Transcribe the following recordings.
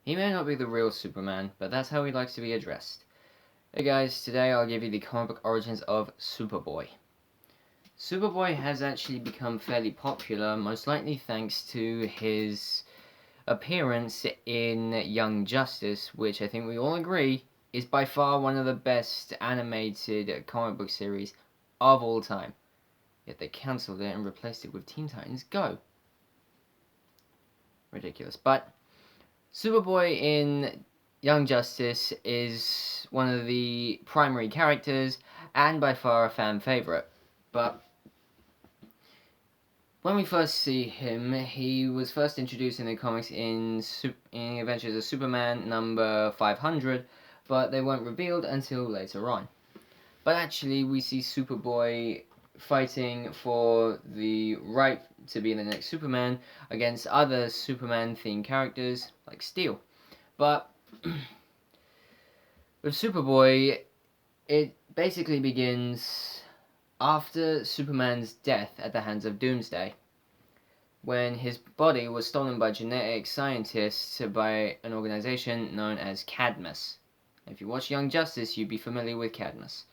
He may not be the real Superman, but that's how he likes to be addressed. Hey guys, today I'll give you the comic book origins of Superboy. Superboy has actually become fairly popular, most likely thanks to his appearance in Young Justice, which I think we all agree is by far one of the best animated comic book series of all time. Yet they cancelled it and replaced it with Teen Titans Go. Ridiculous. But Superboy in Young Justice is one of the primary characters and by far a fan favorite. But when we first see him, he was first introduced in the comics in Adventures of Superman number 500, but they weren't revealed until later on. But actually, we see Superboy fighting for the right to be the next Superman against other Superman-themed characters like Steel. But with Superboy, it basically begins after Superman's death at the hands of Doomsday, when his body was stolen by genetic scientists by an organization known as Cadmus. If you watch Young Justice, you'd be familiar with Cadmus.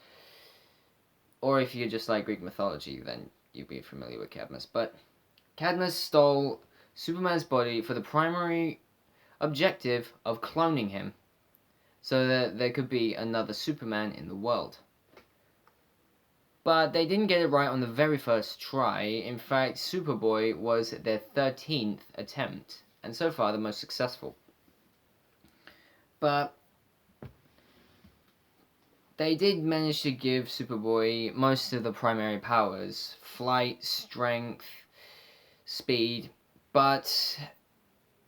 Or if you just like Greek mythology, then you'd be familiar with Cadmus. But Cadmus stole Superman's body for the primary objective of cloning him, so that there could be another Superman in the world. But they didn't get it right on the very first try. In fact, Superboy was their 13th attempt, and so far the most successful. But they did manage to give Superboy most of the primary powers: flight, strength, speed, but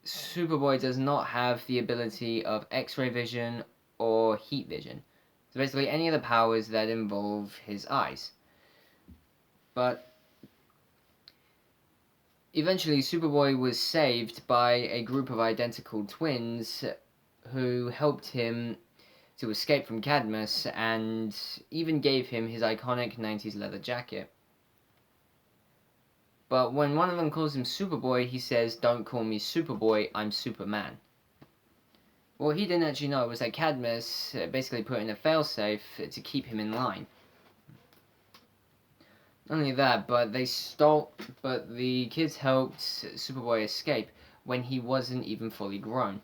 Superboy does not have the ability of X-ray vision or heat vision. So basically any of the powers that involve his eyes. But eventually Superboy was saved by a group of identical twins who helped him to escape from Cadmus and even gave him his iconic 90s leather jacket. But when one of them calls him Superboy, he says, "Don't call me Superboy, I'm Superman." What he didn't actually know was that Cadmus basically put in a failsafe to keep him in line. Not only that, but the kids helped Superboy escape when he wasn't even fully grown.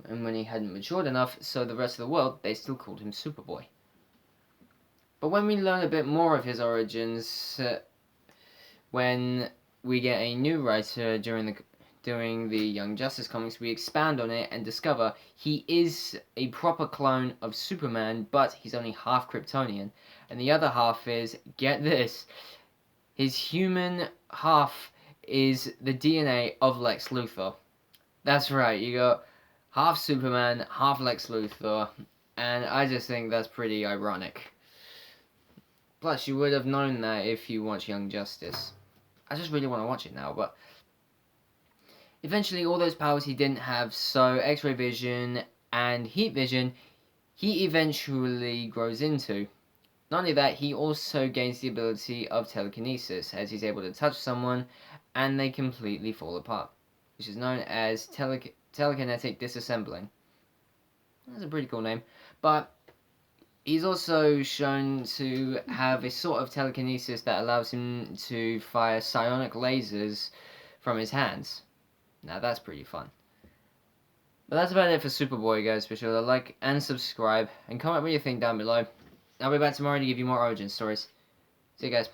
And when he hadn't matured enough, so the rest of the world, they still called him Superboy. But when we learn a bit more of his origins, when we get a new writer during the Young Justice comics, we expand on it and discover he is a proper clone of Superman, but he's only half Kryptonian. And the other half is, get this, his human half is the DNA of Lex Luthor. That's right, you got half Superman, half Lex Luthor, and I just think that's pretty ironic. Plus, you would have known that if you watch Young Justice. I just really want to watch it now, but eventually all those powers he didn't have, so X-ray vision and heat vision, he eventually grows into. Not only that, he also gains the ability of telekinesis, as he's able to touch someone and they completely fall apart, which is known as telekinetic disassembling. That's a pretty cool name. But he's also shown to have a sort of telekinesis that allows him to fire psionic lasers from his hands. Now that's pretty fun. But that's about it for Superboy, guys. Be sure to like and subscribe, and comment what you think down below. I'll be back tomorrow to give you more origin stories. See you guys.